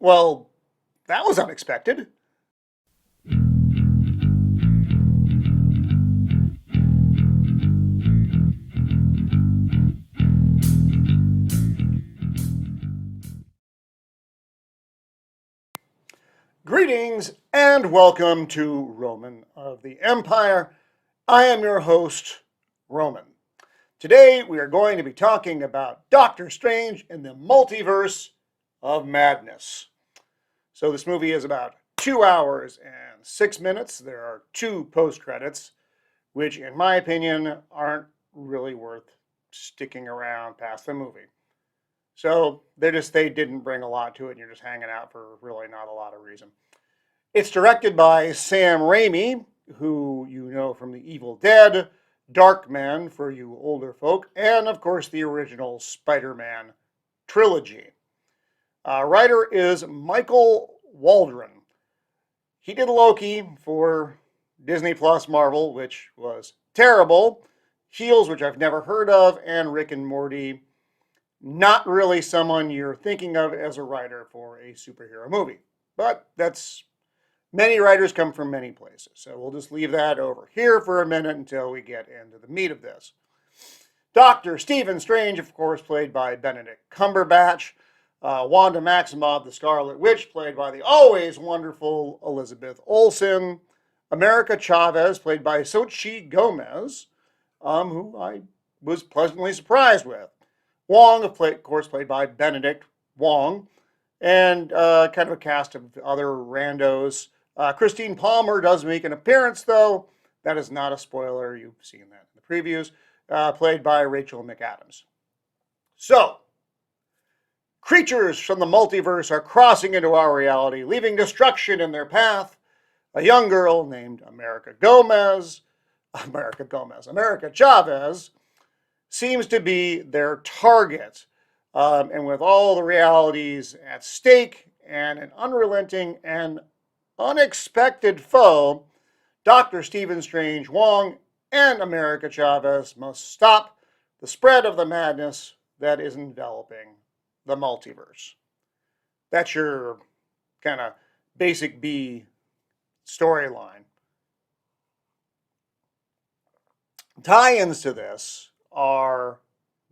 Well, that was unexpected. Greetings and welcome to Roman of the Empire. I am your host, Roman. Today we are going to be talking about Doctor Strange in the Multiverse of Madness. So this movie is about 2 hours and 6 minutes. There are 2 post-credits, which in my opinion aren't really worth sticking around past the movie. So they didn't bring a lot to it and you're just hanging out for really not a lot of reason. It's directed by Sam Raimi, who you know from The Evil Dead, Darkman for you older folk, and of course the original Spider-Man trilogy. Writer is Michael Waldron. He did Loki for Disney Plus Marvel, which was terrible, Heels, which I've never heard of, and Rick and Morty. Not really someone you're thinking of as a writer for a superhero movie, but many writers come from many places, so we'll just leave that over here for a minute until we get into the meat of this. Dr. Stephen Strange, of course, played by Benedict Cumberbatch. Wanda Maximoff, the Scarlet Witch, played by the always wonderful Elizabeth Olsen. America Chavez, played by Xochitl Gomez, who I was pleasantly surprised with. Wong, of course, played by Benedict Wong, and kind of a cast of other randos. Christine Palmer does make an appearance, though. That is not a spoiler. You've seen that in the previews. Played by Rachel McAdams. So, creatures from the multiverse are crossing into our reality, leaving destruction in their path. A young girl named America Chavez, seems to be their target. And with all the realities at stake and an unrelenting and unexpected foe, Dr. Stephen Strange Wong and America Chavez must stop the spread of the madness that is enveloping the multiverse. That's your kind of basic B storyline. Tie-ins to this are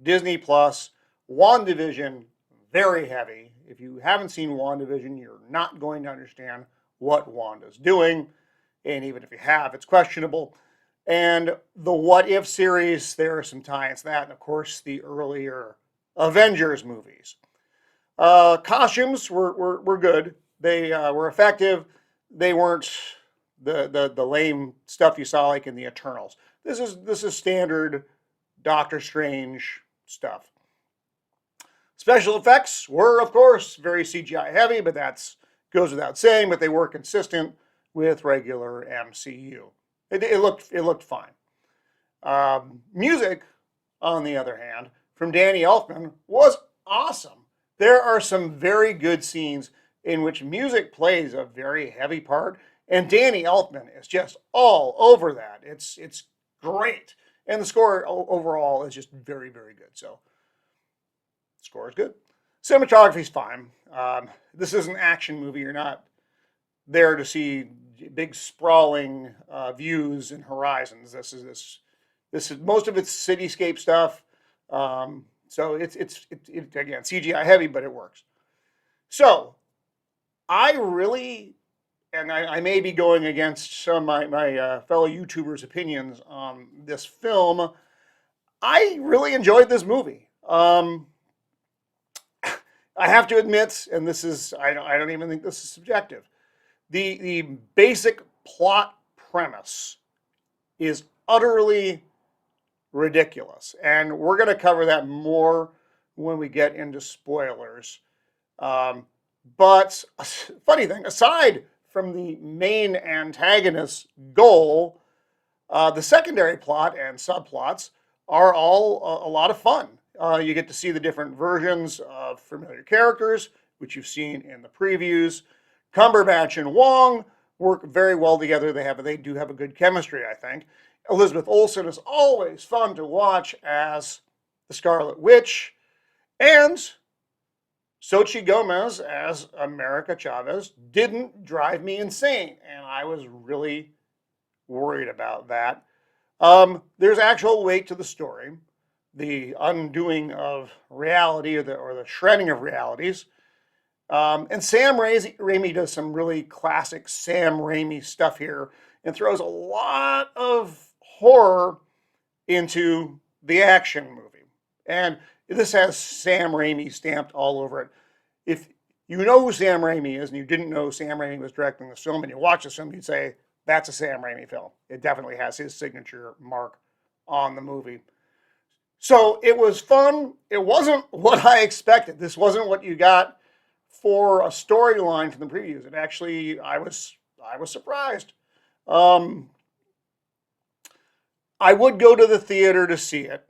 Disney Plus, WandaVision, very heavy. If you haven't seen WandaVision, you're not going to understand what Wanda's doing. And even if you have, it's questionable. And the What If series, there are some tie-ins to that. And of course, the earlier Avengers movies. Costumes were good. They were effective. They weren't the lame stuff you saw like in the Eternals. This is standard Doctor Strange stuff. Special effects were, of course, very CGI heavy, but that goes without saying. But they were consistent with regular MCU. It looked fine. Music, on the other hand, from Danny Elfman was awesome. There are some very good scenes in which music plays a very heavy part, and Danny Elfman is just all over that. It's great. And the score overall is just very, very good. So, the score is good. Cinematography is fine. This is an action movie. You're not there to see big sprawling views and horizons. This is most of it's cityscape stuff. So it's again CGI heavy, but it works. So I really, and I may be going against some of my fellow YouTubers' opinions on this film. I really enjoyed this movie. I have to admit, and this is, I don't even think this is subjective. The basic plot premise is utterly ridiculous. And we're going to cover that more when we get into spoilers. But funny thing, aside from the main antagonist's goal, the secondary plot and subplots are all a lot of fun. You get to see the different versions of familiar characters, which you've seen in the previews. Cumberbatch and Wong work very well together. They do have a good chemistry, I think. Elizabeth Olsen is always fun to watch as the Scarlet Witch. And Xochitl Gomez as America Chavez didn't drive me insane, and I was really worried about that. There's actual weight to the story, the undoing of reality or the shredding of realities. And Sam Raimi does some really classic Sam Raimi stuff here and throws a lot of horror into the action movie. And this has Sam Raimi stamped all over it. If you know who Sam Raimi is and you didn't know Sam Raimi was directing this film and you watch this film, you'd say, that's a Sam Raimi film. It definitely has his signature mark on the movie. So it was fun. It wasn't what I expected. This wasn't what you got for a storyline from the previews. It actually, I was surprised. I would go to the theater to see it,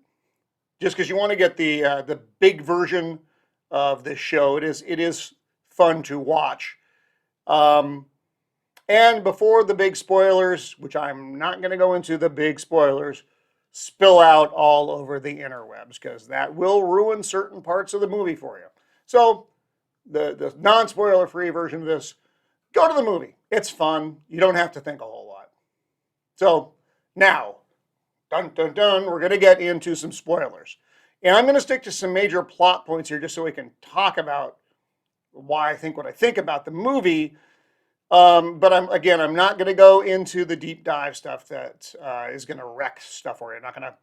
just because you want to get the big version of this show. It is fun to watch. And before the big spoilers, which I'm not going to go into the big spoilers, spill out all over the interwebs, because that will ruin certain parts of the movie for you. So the non-spoiler free version of this, go to the movie. It's fun. You don't have to think a whole lot. So now, dun dun dun, we're going to get into some spoilers. And I'm going to stick to some major plot points here just so we can talk about why I think what I think about the movie. But I'm not going to go into the deep dive stuff that is going to wreck stuff for you. I'm not going to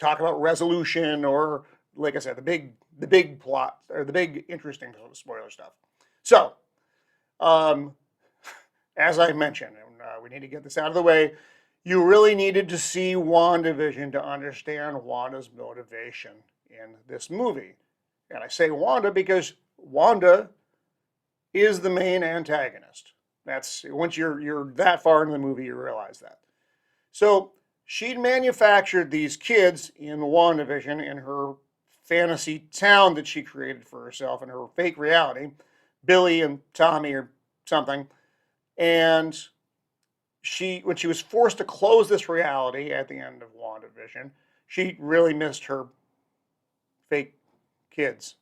talk about resolution or, like I said, the big plot or the big interesting spoiler stuff. So, as I mentioned, and we need to get this out of the way, you really needed to see WandaVision to understand Wanda's motivation in this movie. And I say Wanda because Wanda is the main antagonist. That's once you're that far into the movie, you realize that. So she'd manufactured these kids in WandaVision in her fantasy town that she created for herself in her fake reality, Billy and Tommy or something. And when she was forced to close this reality at the end of WandaVision, she really missed her fake kids.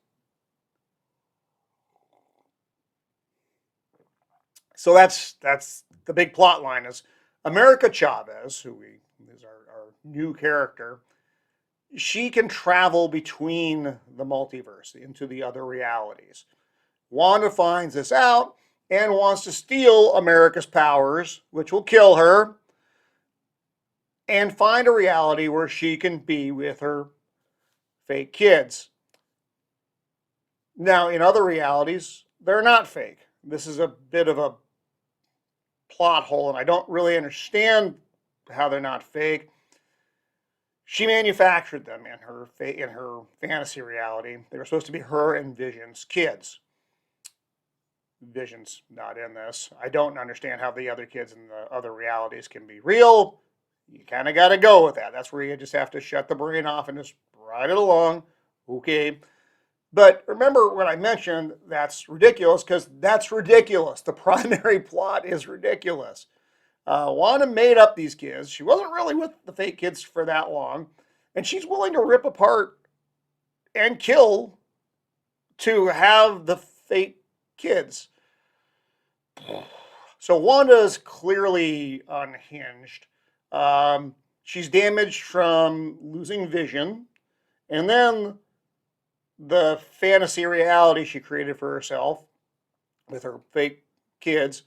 So that's the big plot line is America Chavez, who is our new character. She can travel between the multiverse into the other realities. Wanda finds this out and wants to steal America's powers, which will kill her, and find a reality where she can be with her fake kids. Now, in other realities, they're not fake. This is a bit of a plot hole, and I don't really understand how they're not fake. She manufactured them in her fantasy reality. They were supposed to be her and Vision's kids. Vision's not in this. I don't understand how the other kids in the other realities can be real. You kind of got to go with that. That's where you just have to shut the brain off and just ride it along. Okay. But remember when I mentioned that's ridiculous, because that's ridiculous. The primary plot is ridiculous. Wanda made up these kids. She wasn't really with the fake kids for that long. And she's willing to rip apart and kill to have the fake kids. So Wanda is clearly unhinged. She's damaged from losing Vision. And then the fantasy reality she created for herself with her fake kids.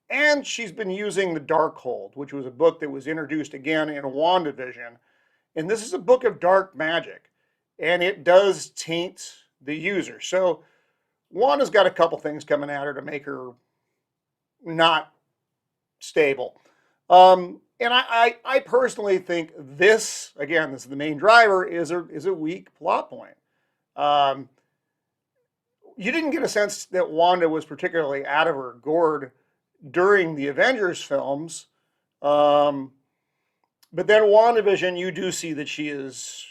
And she's been using the Darkhold, which was a book that was introduced again in WandaVision. And this is a book of dark magic. And it does taint the user. So Wanda's got a couple things coming at her to make her not stable. And I personally think this, again, this is the main driver, is a weak plot point. You didn't get a sense that Wanda was particularly out of her gourd during the Avengers films. But then WandaVision, you do see that she is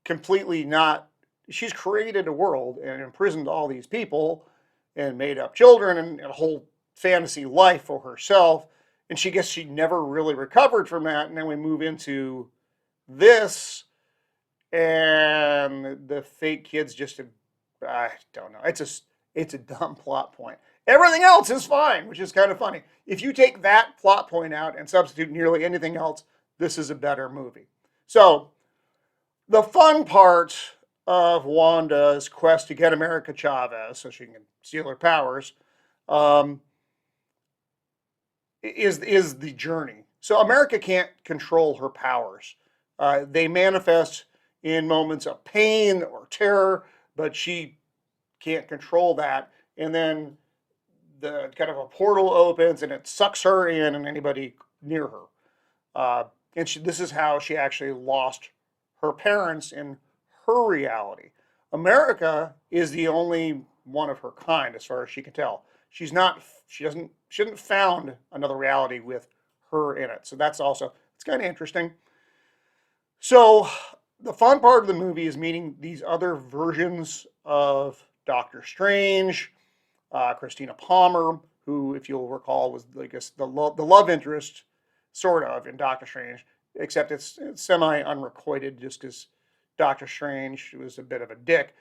completely not. She's created a world and imprisoned all these people and made up children and a whole fantasy life for herself. And she never really recovered from that. And then we move into this, and the fake kids just I don't know. It's a dumb plot point. Everything else is fine, which is kind of funny. If you take that plot point out and substitute nearly anything else, this is a better movie. So the fun part of Wanda's quest to get America Chavez so she can steal her powers um, is the journey. So America can't control her powers. They manifest in moments of pain or terror, but she can't control that. And then the kind of a portal opens and it sucks her in and anybody near her. This is how she actually lost her parents in her reality. America is the only one of her kind, as far as she can tell. She hasn't found another reality with her in it. So it's kind of interesting. So the fun part of the movie is meeting these other versions of Doctor Strange, Christina Palmer, who, if you'll recall, was the love interest, sort of, in Doctor Strange, except it's semi-unrequited just because Doctor Strange was a bit of a dick,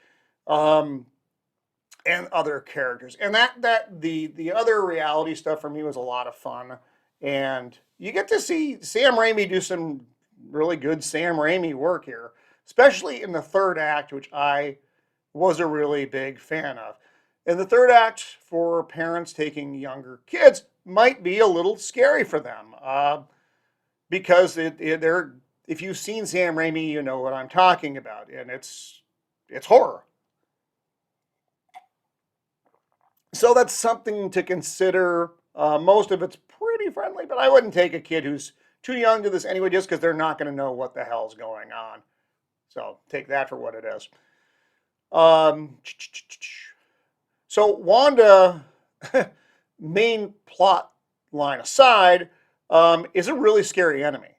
and other characters. And the other reality stuff for me was a lot of fun. And you get to see Sam Raimi do some really good Sam Raimi work here, especially in the third act, which I was a really big fan of. And the third act, for parents taking younger kids, might be a little scary for them because if you've seen Sam Raimi, you know what I'm talking about, and it's horror. So that's something to consider. Most of it's pretty friendly, but I wouldn't take a kid who's too young to this anyway, just because they're not going to know what the hell's going on. So take that for what it is. So Wanda, main plot line aside, is a really scary enemy.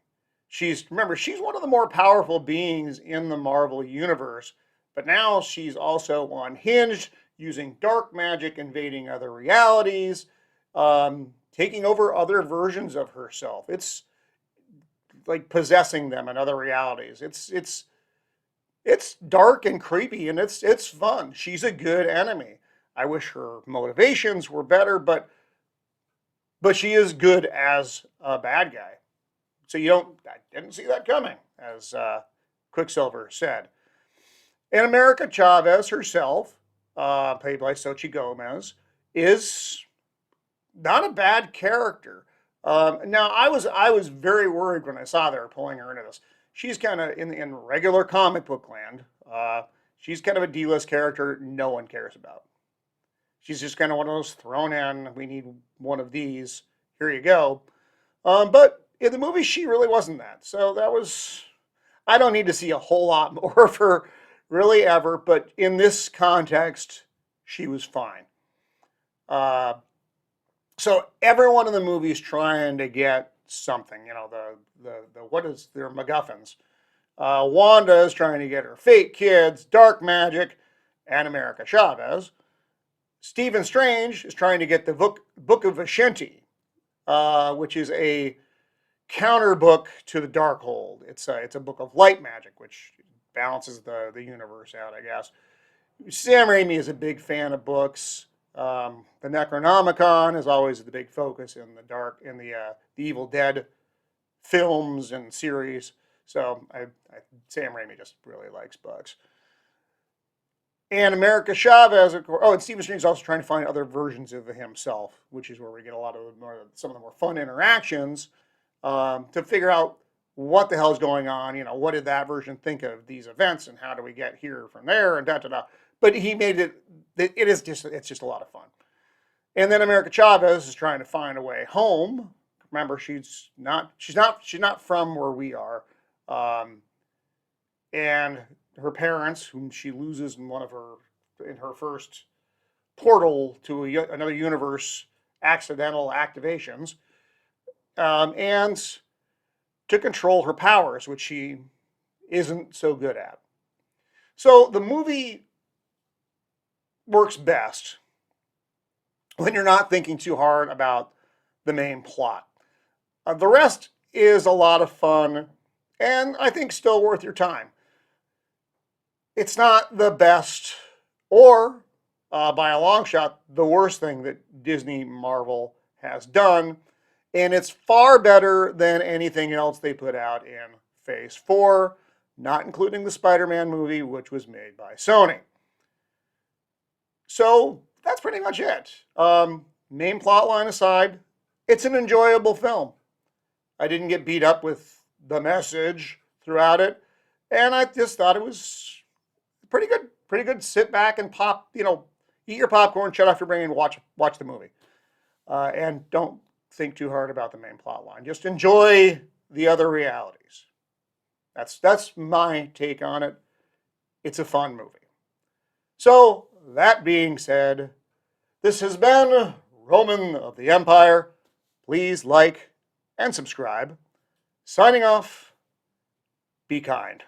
Remember, she's one of the more powerful beings in the Marvel universe, but now she's also unhinged, using dark magic, invading other realities, taking over other versions of herself. It's like possessing them in other realities. It's dark and creepy, and it's fun. She's a good enemy. I wish her motivations were better, but she is good as a bad guy. So I didn't see that coming, as Quicksilver said. And America Chavez herself, played by Xochitl Gomez, is not a bad character. Now, I was very worried when I saw they were pulling her into this. She's kind of in regular comic book land. She's kind of a D-list character no one cares about. She's just kind of one of those thrown in. We need one of these. Here you go. But in the movie, she really wasn't that. So I don't need to see a whole lot more of her really ever. But in this context, she was fine. So everyone in the movie is trying to get something. You know, what is their MacGuffins? Wanda is trying to get her fake kids, dark magic, and America Chavez. Stephen Strange is trying to get the Book of Ashanti, which is a counter book to the Darkhold. It's a book of light magic, which balances the universe out, I guess. Sam Raimi is a big fan of books. The Necronomicon is always the big focus in the Evil Dead films and series. So Sam Raimi just really likes books. And America Chavez, of course. Oh, and Stephen Strange is also trying to find other versions of himself, which is where we get some of the more fun interactions to figure out what the hell is going on. You know, what did that version think of these events, and how do we get here from there, and da da da. But he made it. It's just a lot of fun. And then America Chavez is trying to find a way home. Remember, she's not from where we are, and her parents, whom she loses in her first portal to another universe accidental activations, and to control her powers, which she isn't so good at. So the movie works best when you're not thinking too hard about the main plot. The rest is a lot of fun, and I think still worth your time. It's not the best or by a long shot, the worst thing that Disney Marvel has done. And it's far better than anything else they put out in Phase 4, not including the Spider-Man movie, which was made by Sony. So that's pretty much it. Main plot line aside, it's an enjoyable film. I didn't get beat up with the message throughout it, and I just thought it was pretty good. Pretty good. Sit back and pop, eat your popcorn, shut off your brain, and watch the movie, and don't think too hard about the main plot line. Just enjoy the other realities. That's my take on it. It's a fun movie. So that being said, this has been Roman of the Empire. Please like and subscribe. Signing off. Be kind.